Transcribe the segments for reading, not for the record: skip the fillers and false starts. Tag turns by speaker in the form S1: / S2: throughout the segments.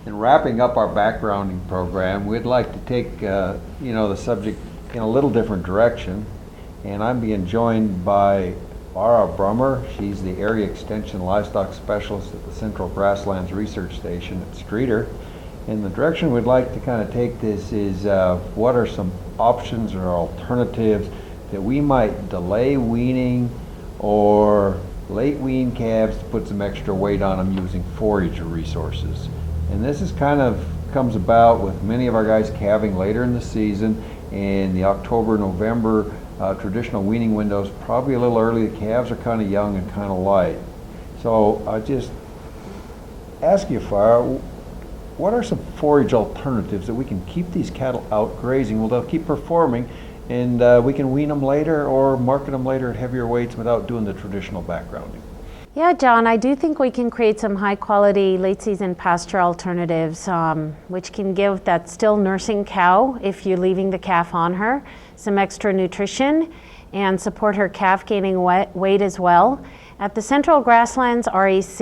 S1: In wrapping up our backgrounding program, we'd like to take the subject in a little different direction, and I'm being joined by Fara Brummer. She's the Area Extension Livestock Specialist at the Central Grasslands Research Station at Streeter. And the direction we'd like to kind of take this is what are some options or alternatives that we might delay weaning or late wean calves to put some extra weight on them using forage resources. And this is comes about with many of our guys calving later in the season, and the October, November traditional weaning windows probably a little early. The calves are kind of young and kind of light. So I just ask you, Fara, what are some forage alternatives that we can keep these cattle out grazing? Well, they'll keep performing, and we can wean them later or market them later at heavier weights without doing the traditional backgrounding.
S2: Yeah, John, I do think we can create some high quality late season pasture alternatives, which can give that still nursing cow, if you're leaving the calf on her, some extra nutrition and support her calf gaining weight as well. At the Central Grasslands REC,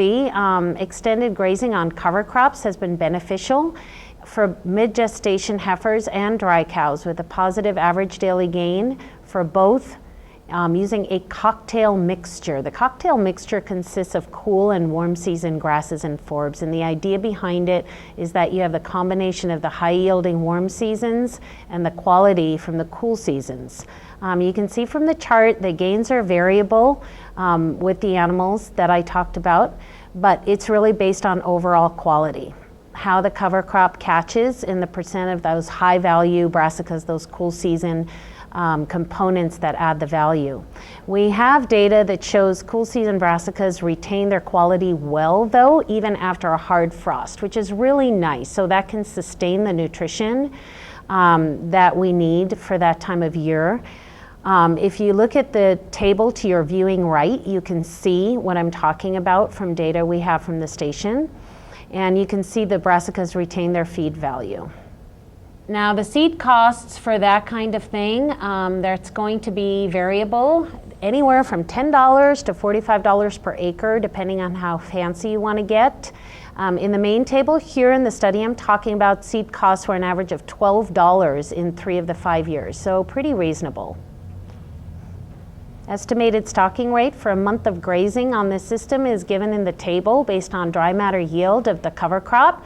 S2: extended grazing on cover crops has been beneficial for mid-gestation heifers and dry cows, with a positive average daily gain for both, using a cocktail mixture. The cocktail mixture consists of cool and warm season grasses and forbs, and the idea behind it is that you have the combination of the high yielding warm seasons and the quality from the cool seasons. You can see from the chart the gains are variable with the animals that I talked about, but it's really based on overall quality. How the cover crop catches in the percent of those high value brassicas, those cool season components that add the value. We have data that shows cool season brassicas retain their quality well, though, even after a hard frost, which is really nice. So that can sustain the nutrition that we need for that time of year. If you look at the table to your viewing right, you can see what I'm talking about from data we have from the station. And you can see the brassicas retain their feed value. Now, the seed costs for that kind of thing, that's going to be variable, anywhere from $10 to $45 per acre, depending on how fancy you want to get. In the main table here in the study, I'm talking about seed costs were an average of $12 in 3 of the 5 years, so pretty reasonable. Estimated stocking rate for a month of grazing on this system is given in the table based on dry matter yield of the cover crop.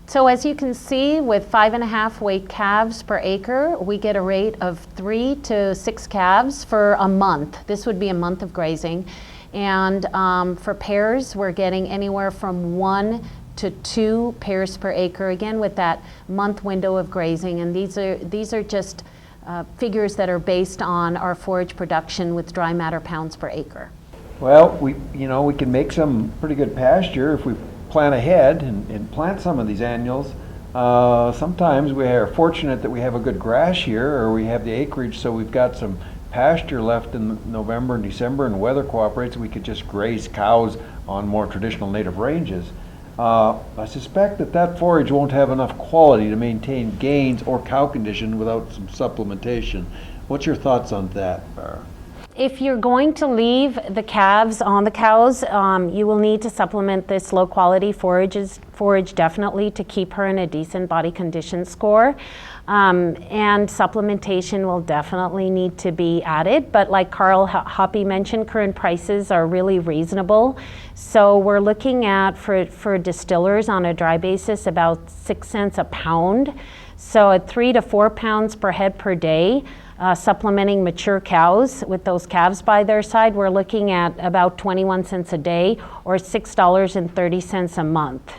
S2: So as you can see, with 5.5 weight calves per acre, we get a rate of 3 to 6 calves for a month. This would be a month of grazing. And for pairs, we're getting anywhere from 1 to 2 pairs per acre, again with that month window of grazing. And these are just figures that are based on our forage production with dry matter pounds per acre.
S1: Well, we can make some pretty good pasture if we plan ahead and plant some of these annuals. Sometimes we are fortunate that we have a good grass year, or we have the acreage, so we've got some pasture left in November and December, and weather cooperates, we could just graze cows on more traditional native ranges. I suspect that forage won't have enough quality to maintain gains or cow condition without some supplementation. What's your thoughts on that, Fara?
S2: If you're going to leave the calves on the cows, you will need to supplement this low quality forage definitely to keep her in a decent body condition score. And supplementation will definitely need to be added, but like Carl Hoppy mentioned, current prices are really reasonable. So we're looking at, for distillers on a dry basis, about 6 cents a pound. So at 3 to 4 pounds per head per day, supplementing mature cows with those calves by their side, we're looking at about 21 cents a day or $6.30 a month.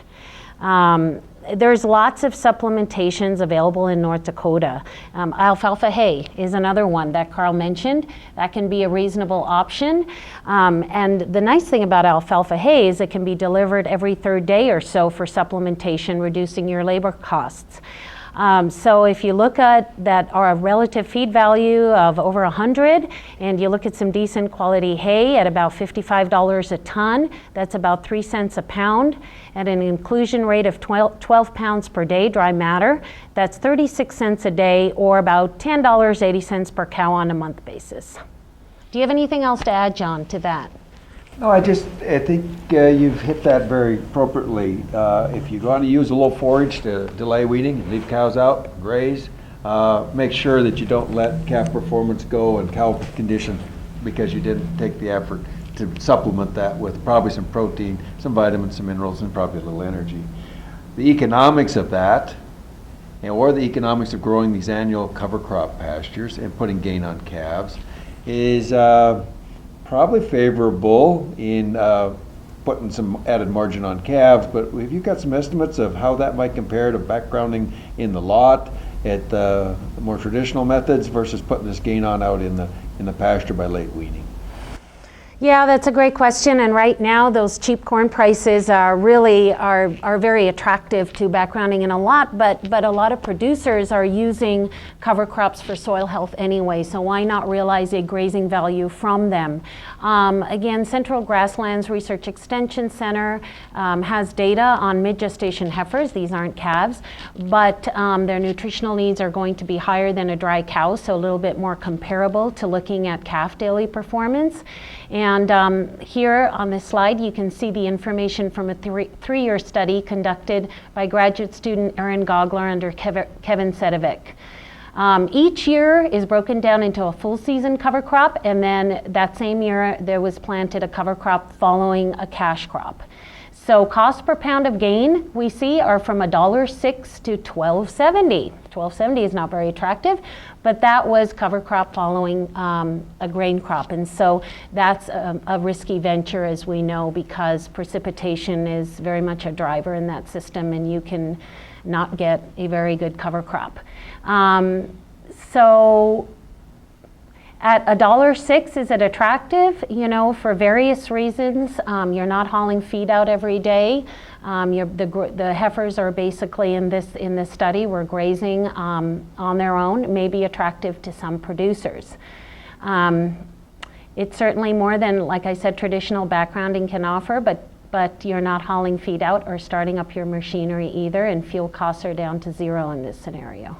S2: There's lots of supplementations available in North Dakota. Alfalfa hay is another one that Carl mentioned. That can be a reasonable option. And the nice thing about alfalfa hay is it can be delivered every 3rd day or so for supplementation, reducing your labor costs. So if you look at that, our relative feed value of over 100, and you look at some decent quality hay at about $55 a ton, that's about 3 cents a pound, at an inclusion rate of 12 pounds per day dry matter, that's 36 cents a day, or about $10.80 per cow on a month basis. Do you have anything else to add, John, to that?
S1: No, I think you've hit that very appropriately. If you're going to use a low forage to delay weaning, leave cows out, graze, make sure that you don't let calf performance go and cow condition because you didn't take the effort to supplement that with probably some protein, some vitamins, some minerals, and probably a little energy. The economics of that, or the economics of growing these annual cover crop pastures and putting gain on calves is probably favorable in putting some added margin on calves, but if you've got some estimates of how that might compare to backgrounding in the lot at the more traditional methods versus putting this gain on out in the pasture by late weaning?
S2: Yeah, that's a great question. And right now, those cheap corn prices are very attractive to backgrounding in a lot. But a lot of producers are using cover crops for soil health anyway. So why not realize a grazing value from them? Again, Central Grasslands Research Extension Center has data on mid-gestation heifers. These aren't calves, but their nutritional needs are going to be higher than a dry cow, so a little bit more comparable to looking at calf daily performance. And here on this slide, you can see the information from a three-year study conducted by graduate student Erin Gogler under Kevin Sedovic. Each year is broken down into a full season cover crop, and then that same year there was planted a cover crop following a cash crop. So cost per pound of gain we see are from $1.06 to $12.70. $12.70 is not very attractive, but that was cover crop following a grain crop. And so that's a risky venture, as we know, because precipitation is very much a driver in that system, and you can not get a very good cover crop. So at $1.06, is it attractive? You know, for various reasons. You're not hauling feed out every day. The heifers are basically in this study were grazing on their own. It may be attractive to some producers. It's certainly more than, like I said, traditional backgrounding can offer, but you're not hauling feed out or starting up your machinery either, and fuel costs are down to zero in this scenario.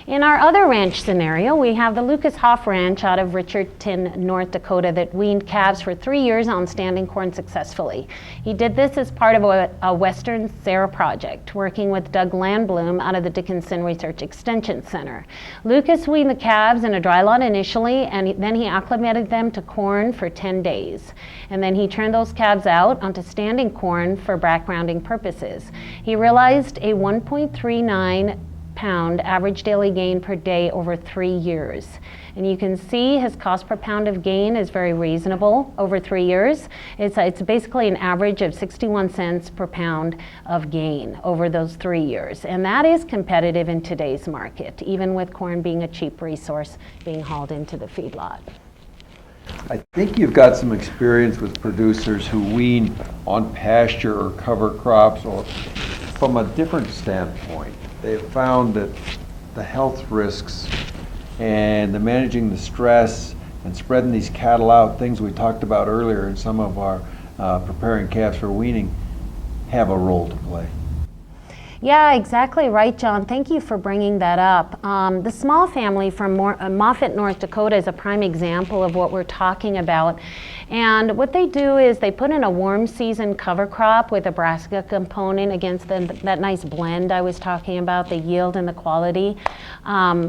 S2: In our other ranch scenario, we have the Lucas Hoff Ranch out of Richardton, North Dakota, that weaned calves for 3 years on standing corn successfully. He did this as part of a Western Sarah project, working with Doug Landblum out of the Dickinson Research Extension Center. Lucas weaned the calves in a dry lot initially, and then he acclimated them to corn for 10 days. And then he turned those calves out onto standing corn for backgrounding purposes. He realized a 1.39 pound average daily gain per day over 3 years. And you can see his cost per pound of gain is very reasonable over 3 years. It's basically an average of 61 cents per pound of gain over those 3 years. And that is competitive in today's market, even with corn being a cheap resource being hauled into the feedlot.
S1: I think you've got some experience with producers who wean on pasture or cover crops, or from a different standpoint. They've found that the health risks and the managing the stress and spreading these cattle out, things we talked about earlier in some of our preparing calves for weaning, have a role to play.
S2: Yeah, exactly right, John. Thank you for bringing that up. The small family from Moffett, North Dakota is a prime example of what we're talking about. And what they do is they put in a warm season cover crop with a brassica component against that nice blend I was talking about, the yield and the quality,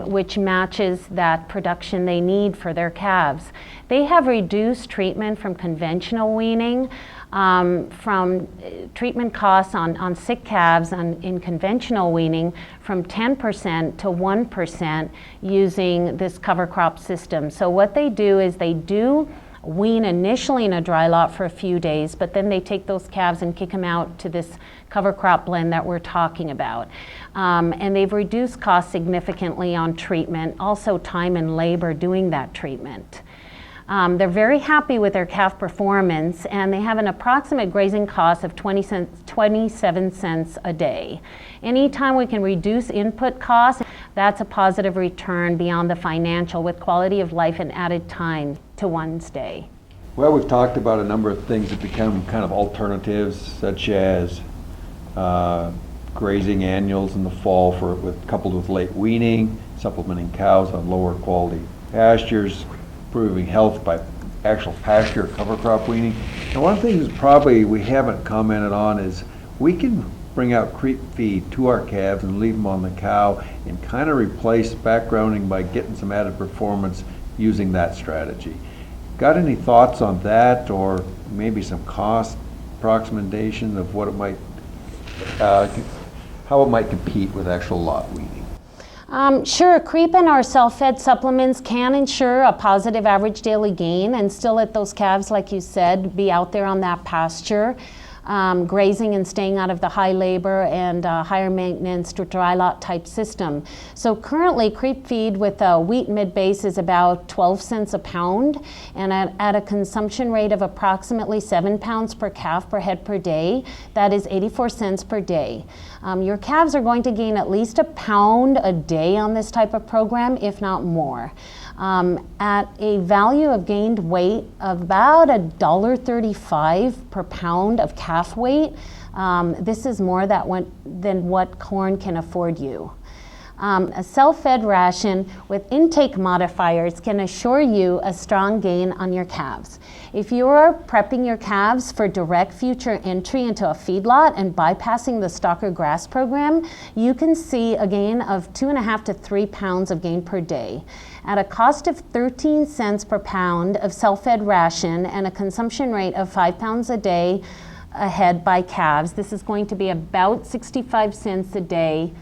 S2: which matches that production they need for their calves. They have reduced treatment from conventional weaning, from treatment costs on sick calves in conventional weaning from 10% to 1% using this cover crop system. So what they do is they do wean initially in a dry lot for a few days, but then they take those calves and kick them out to this cover crop blend that we're talking about. And they've reduced costs significantly on treatment, also time and labor doing that treatment. They're very happy with their calf performance, and they have an approximate grazing cost of 27 cents a day. Anytime we can reduce input costs, that's a positive return beyond the financial, with quality of life and added time to one's day.
S1: Well, we've talked about a number of things that become kind of alternatives, such as grazing annuals in the fall coupled with late weaning, supplementing cows on lower quality pastures, improving health by actual pasture cover crop weaning. And one of the things probably we haven't commented on is we can bring out creep feed to our calves and leave them on the cow and kind of replace backgrounding by getting some added performance using that strategy. Got any thoughts on that, or maybe some cost approximation of what it might, how it might compete with actual lot weaning?
S2: Sure, creep and our self-fed supplements can ensure a positive average daily gain and still let those calves, like you said, be out there on that pasture, grazing and staying out of the high labor and higher maintenance to dry lot type system. So currently creep feed with a wheat mid-base is about 12 cents a pound, and at a consumption rate of approximately 7 pounds per calf per head per day, that is 84 cents per day. Your calves are going to gain at least a pound a day on this type of program, if not more. At a value of gained weight of about $1.35 per pound of calf weight, this is more than what corn can afford you. A self-fed ration with intake modifiers can assure you a strong gain on your calves. If you are prepping your calves for direct future entry into a feedlot and bypassing the stocker grass program, you can see a gain of 2.5 to 3 pounds of gain per day. At a cost of 13 cents per pound of self-fed ration and a consumption rate of 5 pounds a day a head by calves, this is going to be about 65 cents a day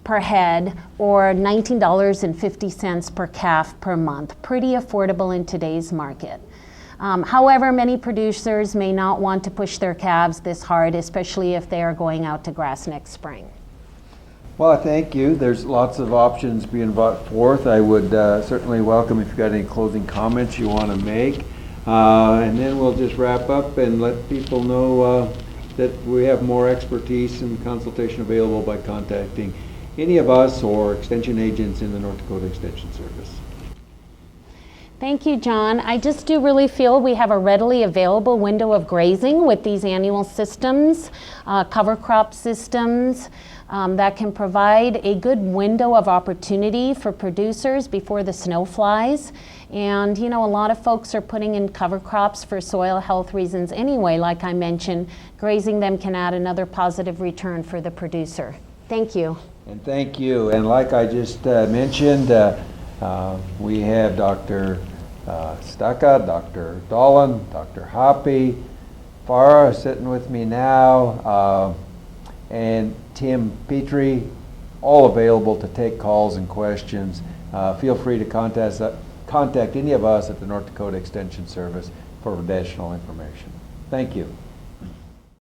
S2: per head, or $19.50 per calf per month. Pretty affordable in today's market. However, many producers may not want to push their calves this hard, especially if they are going out to grass next spring.
S1: Well, thank you. There's lots of options being brought forth. I would certainly welcome if you've got any closing comments you want to make. And then we'll just wrap up and let people know that we have more expertise and consultation available by contacting any of us or extension agents in the North Dakota Extension Service.
S2: Thank you, John. I just do really feel we have a readily available window of grazing with these annual systems, cover crop systems, that can provide a good window of opportunity for producers before the snow flies. And you know, a lot of folks are putting in cover crops for soil health reasons anyway. Like I mentioned, grazing them can add another positive return for the producer. Thank you.
S1: And thank you. And like I just mentioned, we have Dr. Stucka, Dr. Dolan, Dr. Hoppy, Fara sitting with me now, and Tim Petrie, all available to take calls and questions. Feel free to contact any of us at the North Dakota Extension Service for additional information. Thank you.